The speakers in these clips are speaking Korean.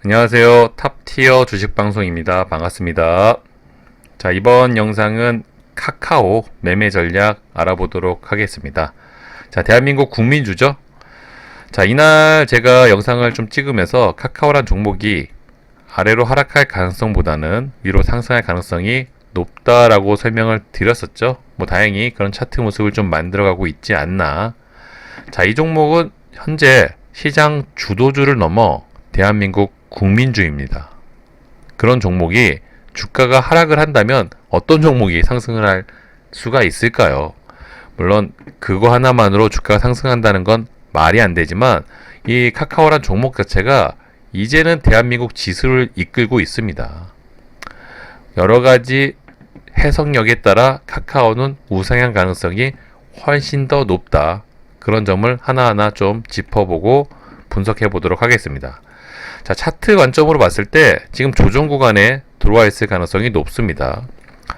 안녕하세요. 탑티어 주식방송입니다. 반갑습니다. 자, 이번 영상은 카카오 매매 전략 알아보도록 하겠습니다. 자, 대한민국 국민주죠? 자, 이날 제가 영상을 좀 찍으면서 카카오란 종목이 아래로 하락할 가능성보다는 위로 상승할 가능성이 높다라고 설명을 드렸었죠. 다행히 그런 차트 모습을 좀 만들어가고 있지 않나. 자, 이 종목은 현재 시장 주도주를 넘어 대한민국 국민주입니다. 그런 종목이 주가가 하락을 한다면 어떤 종목이 상승을 할 수가 있을까요? 물론 그거 하나만으로 주가가 상승한다는 건 말이 안 되지만 이 카카오란 종목 자체가 이제는 대한민국 지수를 이끌고 있습니다. 여러 가지 해석력에 따라 카카오는 우상향 가능성이 훨씬 더 높다. 그런 점을 하나하나 좀 짚어보고 분석해 보도록 하겠습니다. 자, 차트 관점으로 봤을 때 지금 조정 구간에 들어와 있을 가능성이 높습니다.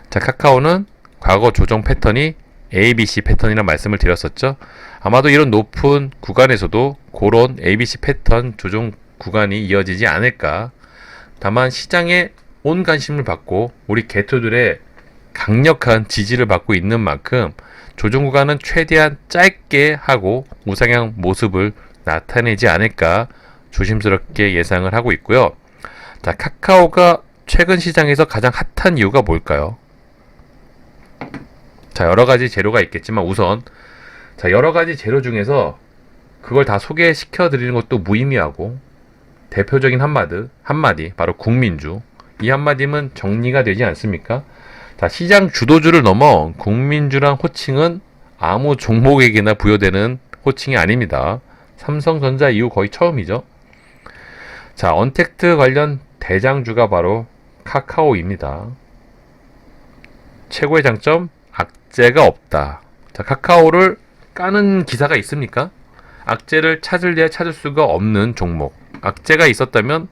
자, 카카오는 과거 조정 패턴이 ABC 패턴이라는 말씀을 드렸었죠. 아마도 이런 높은 구간에서도 그런 ABC 패턴 조정 구간이 이어지지 않을까. 다만 시장에 온 관심을 받고 우리 개토들의 강력한 지지를 받고 있는 만큼 조정 구간은 최대한 짧게 하고 우상향 모습을 나타내지 않을까 조심스럽게 예상을 하고 있고요. 자, 카카오가 최근 시장에서 가장 핫한 이유가 뭘까요? 자, 여러 가지 재료가 있겠지만 우선 자, 여러 가지 재료 중에서 그걸 다 소개시켜 드리는 것도 무의미하고 대표적인 한마디 바로 국민주. 이 한마디면 정리가 되지 않습니까? 자, 시장 주도주를 넘어 국민주란 호칭은 아무 종목에게나 부여되는 호칭이 아닙니다. 삼성전자 이후 거의 처음이죠. 자, 언택트 관련 대장주가 바로 카카오입니다. 최고의 장점, 악재가 없다. 자, 카카오를 까는 기사가 있습니까? 악재를 찾을래야 찾을 수가 없는 종목. 악재가 있었다면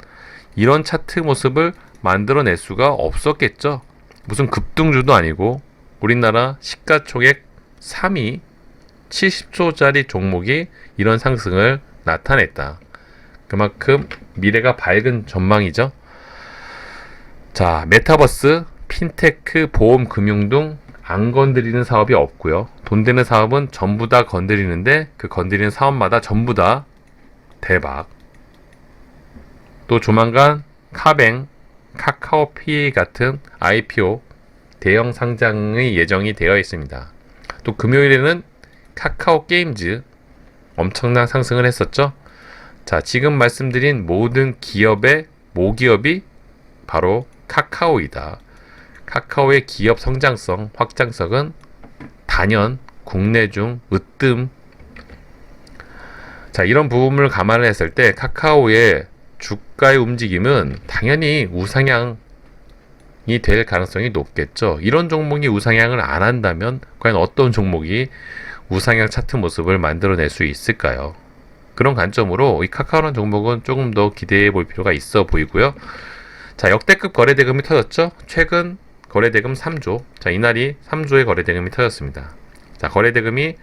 이런 차트 모습을 만들어낼 수가 없었겠죠. 무슨 급등주도 아니고 우리나라 시가총액 3위 70조짜리 종목이 이런 상승을 나타냈다. 그만큼 미래가 밝은 전망이죠. 자, 메타버스, 핀테크, 보험, 금융 등 안 건드리는 사업이 없고요. 돈 되는 사업은 전부 다 건드리는데 그 건드리는 사업마다 전부 다 대박. 또 조만간 카뱅, 카카오피 같은 IPO 대형 상장의 예정이 되어 있습니다. 또 금요일에는 카카오 게임즈 엄청난 상승을 했었죠. 자, 지금 말씀드린 모든 기업의 모기업이 바로 카카오이다. 카카오의 기업 성장성, 확장성은 단연 국내 중 으뜸. 자, 이런 부분을 감안을 했을 때 카카오의 주가의 움직임은 당연히 우상향이 될 가능성이 높겠죠. 이런 종목이 우상향을 안 한다면 과연 어떤 종목이 우상향 차트 모습을 만들어낼 수 있을까요? 그런 관점으로 이 카카오라는 종목은 조금 더 기대해 볼 필요가 있어 보이고요. 자, 역대급 거래대금이 터졌죠. 최근 거래대금 3조. 자, 이날이 3조의 거래대금이 터졌습니다. 자, 거래대금이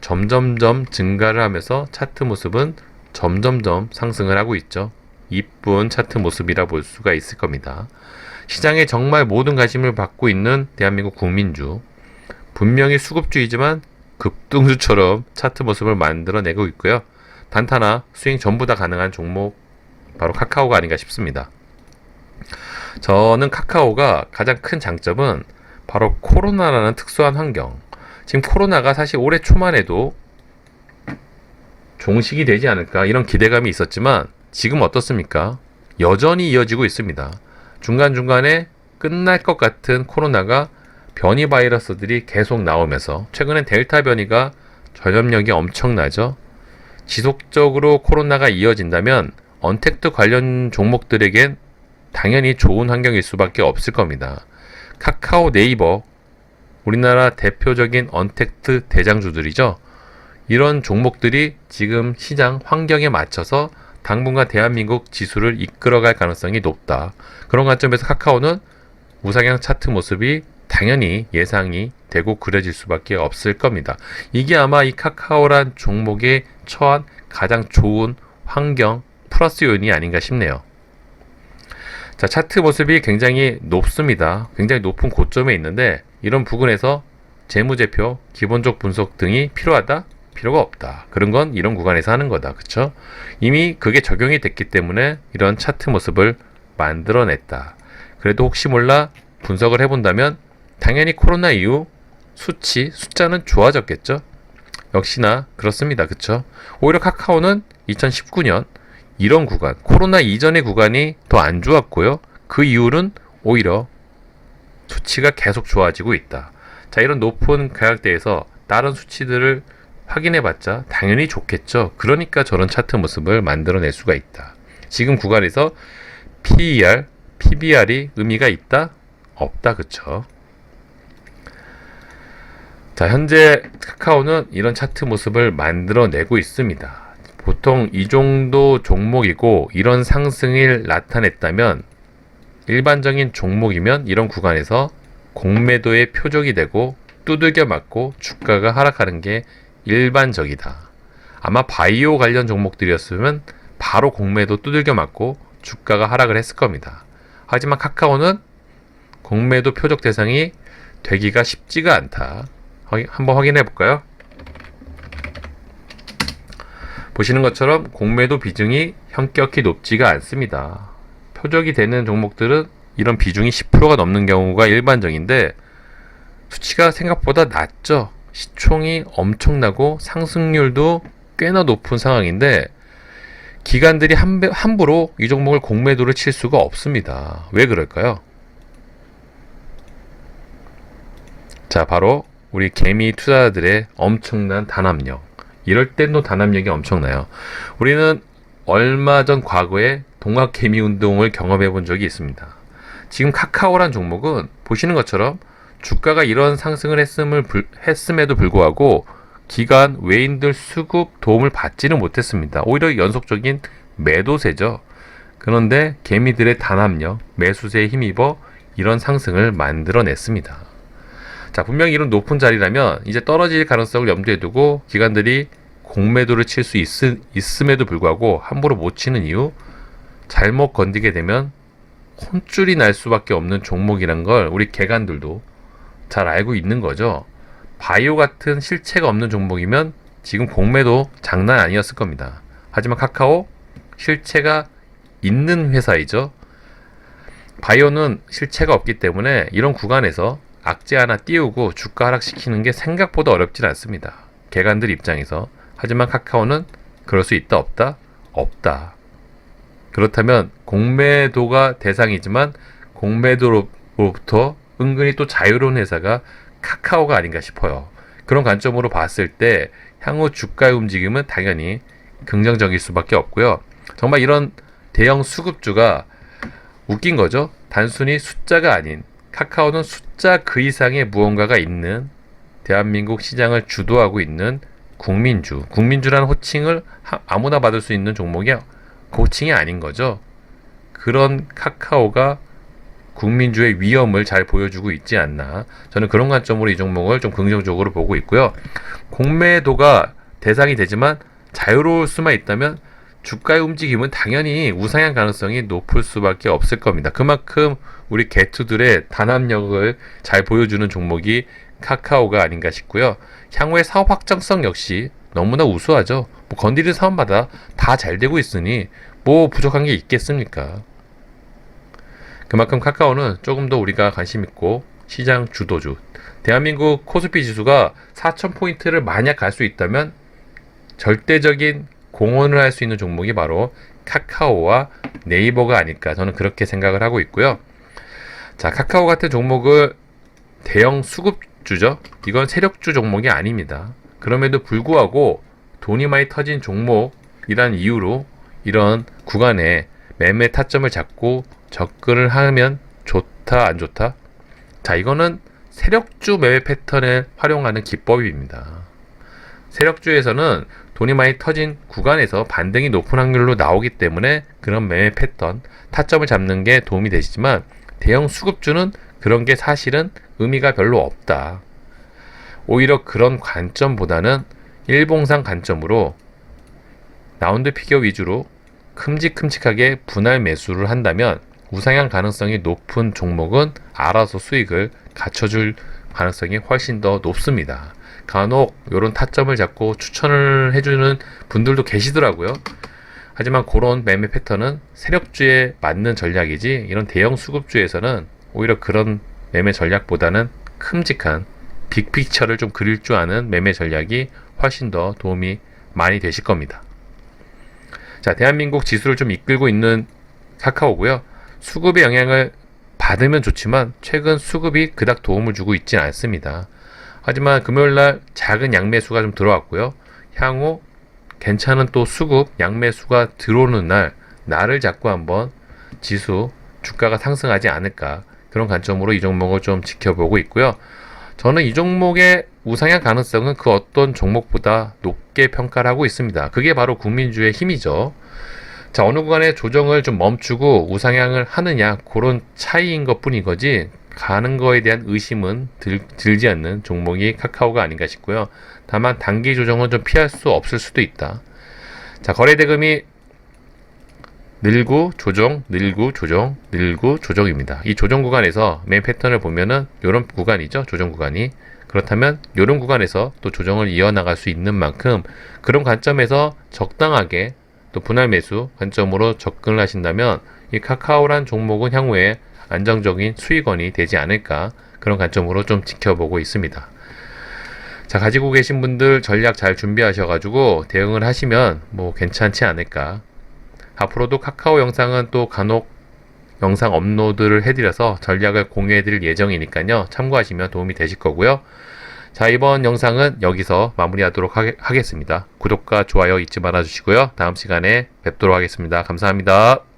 점점점 증가를 하면서 차트 모습은 점점점 상승을 하고 있죠. 이쁜 차트 모습이라 볼 수가 있을 겁니다. 시장에 정말 모든 관심을 받고 있는 대한민국 국민주. 분명히 수급주이지만 급등주처럼 차트 모습을 만들어내고 있고요. 단타나 스윙 전부 다 가능한 종목 바로 카카오가 아닌가 싶습니다. 저는 카카오가 가장 큰 장점은 바로 코로나라는 특수한 환경. 지금 코로나가 사실 올해 초만 해도 종식이 되지 않을까 이런 기대감이 있었지만 지금 어떻습니까? 여전히 이어지고 있습니다. 중간중간에 끝날 것 같은 코로나가 변이 바이러스들이 계속 나오면서 최근엔 델타 변이가 전염력이 엄청나죠. 지속적으로 코로나가 이어진다면 언택트 관련 종목들에겐 당연히 좋은 환경일 수밖에 없을 겁니다. 카카오, 네이버, 우리나라 대표적인 언택트 대장주들이죠. 이런 종목들이 지금 시장 환경에 맞춰서 당분간 대한민국 지수를 이끌어갈 가능성이 높다. 그런 관점에서 카카오는 우상향 차트 모습이 당연히 예상이 되고 그려질 수밖에 없을 겁니다. 이게 아마 이 카카오란 종목에 처한 가장 좋은 환경 플러스 요인이 아닌가 싶네요. 자, 차트 모습이 굉장히 높습니다. 굉장히 높은 고점에 있는데 이런 부근에서 재무제표, 기본적 분석 등이 필요하다? 필요가 없다. 그런 건 이런 구간에서 하는 거다. 그쵸? 이미 그게 적용이 됐기 때문에 이런 차트 모습을 만들어냈다. 그래도 혹시 몰라 분석을 해본다면 당연히 코로나 이후 숫자는 좋아졌겠죠? 역시나 그렇습니다. 그쵸? 오히려 카카오는 2019년 이런 구간, 코로나 이전의 구간이 더 안 좋았고요. 그 이유는 오히려 수치가 계속 좋아지고 있다. 자, 이런 높은 가격대에서 다른 수치들을 확인해봤자 당연히 좋겠죠. 그러니까 저런 차트 모습을 만들어낼 수가 있다. 지금 구간에서 PER, PBR이 의미가 있다? 없다. 그쵸? 자, 현재 카카오는 이런 차트 모습을 만들어내고 있습니다. 보통 이 정도 종목이고 이런 상승을 나타냈다면 일반적인 종목이면 이런 구간에서 공매도의 표적이 되고 두들겨 맞고 주가가 하락하는 게 일반적이다. 아마 바이오 관련 종목들이었으면 바로 공매도 두들겨 맞고 주가가 하락을 했을 겁니다. 하지만 카카오는 공매도 표적 대상이 되기가 쉽지가 않다. 한번 확인해 볼까요? 보시는 것처럼 공매도 비중이 현격히 높지가 않습니다. 표적이 되는 종목들은 이런 비중이 10%가 넘는 경우가 일반적인데 수치가 생각보다 낮죠. 시총이 엄청나고 상승률도 꽤나 높은 상황인데 기관들이 함부로 이 종목을 공매도를 칠 수가 없습니다. 왜 그럴까요? 자, 바로 우리 개미 투자자들의 엄청난 단합력. 이럴 때도 단합력이 엄청나요. 우리는 얼마 전 과거에 동학개미 운동을 경험해 본 적이 있습니다. 지금 카카오란 종목은 보시는 것처럼 주가가 이런 상승을 했음에도 불구하고 기관 외인들 수급 도움을 받지는 못했습니다. 오히려 연속적인 매도세죠. 그런데 개미들의 단합력, 매수세에 힘입어 이런 상승을 만들어냈습니다. 자, 분명히 이런 높은 자리라면 이제 떨어질 가능성을 염두에 두고 기관들이 공매도를 칠 수 있음에도 불구하고 함부로 못 치는 이유, 잘못 건드게 되면 혼쭐이 날 수밖에 없는 종목이란 걸 우리 개간들도 잘 알고 있는 거죠. 바이오 같은 실체가 없는 종목이면 지금 공매도 장난 아니었을 겁니다. 하지만 카카오 실체가 있는 회사이죠. 바이오는 실체가 없기 때문에 이런 구간에서 악재 하나 띄우고 주가 하락시키는 게 생각보다 어렵진 않습니다. 개간들 입장에서. 하지만 카카오는 그럴 수 있다 없다? 없다. 그렇다면 공매도가 대상이지만 공매도로부터 은근히 또 자유로운 회사가 카카오가 아닌가 싶어요. 그런 관점으로 봤을 때 향후 주가의 움직임은 당연히 긍정적일 수밖에 없고요. 정말 이런 대형 수급주가 웃긴 거죠. 단순히 숫자가 아닌 카카오는 숫자 그 이상의 무언가가 있는 대한민국 시장을 주도하고 있는 국민주라는 호칭을 아무나 받을 수 있는 종목이 호칭이 아닌 거죠. 그런 카카오가 국민주의 위엄을 잘 보여주고 있지 않나. 저는 그런 관점으로 이 종목을 좀 긍정적으로 보고 있고요. 공매도가 대상이 되지만 자유로울 수만 있다면 주가의 움직임은 당연히 우상향 가능성이 높을 수밖에 없을 겁니다. 그만큼 우리 개투들의 단합력을 잘 보여주는 종목이 카카오가 아닌가 싶고요. 향후의 사업 확장성 역시 너무나 우수하죠. 뭐 건드리는 사업마다 다 잘 되고 있으니 뭐 부족한 게 있겠습니까? 그만큼 카카오는 조금 더 우리가 관심 있고 시장 주도주. 대한민국 코스피 지수가 4,000포인트를 만약 갈 수 있다면 절대적인 공헌을 할 수 있는 종목이 바로 카카오와 네이버가 아닐까 저는 그렇게 생각을 하고 있고요. 자, 카카오 같은 종목을 대형 수급주죠. 이건 세력주 종목이 아닙니다. 그럼에도 불구하고 돈이 많이 터진 종목이란 이유로 이런 구간에 매매 타점을 잡고 접근을 하면 좋다 안 좋다? 자, 이거는 세력주 매매 패턴을 활용하는 기법입니다. 세력주에서는 돈이 많이 터진 구간에서 반등이 높은 확률로 나오기 때문에 그런 매매 패턴, 타점을 잡는 게 도움이 되시지만 대형 수급주는 그런 게 사실은 의미가 별로 없다. 오히려 그런 관점보다는 일봉상 관점으로 라운드 피겨 위주로 큼직큼직하게 분할 매수를 한다면 우상향 가능성이 높은 종목은 알아서 수익을 갖춰줄 가능성이 훨씬 더 높습니다. 간혹 이런 타점을 잡고 추천을 해주는 분들도 계시더라고요. 하지만 그런 매매 패턴은 세력주에 맞는 전략이지, 이런 대형 수급주에서는 오히려 그런 매매 전략보다는 큼직한 빅픽처를 좀 그릴 줄 아는 매매 전략이 훨씬 더 도움이 많이 되실 겁니다. 자, 대한민국 지수를 좀 이끌고 있는 카카오고요. 수급의 영향을 받으면 좋지만 최근 수급이 그닥 도움을 주고 있지는 않습니다. 하지만 금요일날 작은 양매수가 좀 들어왔고요. 향후 괜찮은 또 수급 양매수가 들어오는 날을 잡고 한번 지수 주가가 상승하지 않을까, 그런 관점으로 이 종목을 좀 지켜보고 있고요. 저는 이 종목의 우상향 가능성은 그 어떤 종목보다 높게 평가를 하고 있습니다. 그게 바로 국민주의 힘이죠. 자, 어느 구간에 조정을 좀 멈추고 우상향을 하느냐, 그런 차이인 것 뿐인 거지, 가는 거에 대한 의심은 들지 않는 종목이 카카오가 아닌가 싶고요. 다만 단기 조정은 좀 피할 수 없을 수도 있다. 자, 거래대금이 늘고 조정, 늘고 조정, 늘고 조정입니다. 이 조정 구간에서 매매 패턴을 보면은 이런 구간이죠. 조정 구간이. 그렇다면 이런 구간에서 또 조정을 이어나갈 수 있는 만큼, 그런 관점에서 적당하게 또 분할 매수 관점으로 접근을 하신다면 이 카카오란 종목은 향후에 안정적인 수익원이 되지 않을까, 그런 관점으로 좀 지켜보고 있습니다. 자, 가지고 계신 분들 전략 잘 준비하셔가지고 대응을 하시면 뭐 괜찮지 않을까. 앞으로도 카카오 영상은 또 간혹 영상 업로드를 해드려서 전략을 공유해드릴 예정이니까요. 참고하시면 도움이 되실 거고요. 자, 이번 영상은 여기서 마무리하도록 하겠습니다. 구독과 좋아요 잊지 말아주시고요. 다음 시간에 뵙도록 하겠습니다. 감사합니다.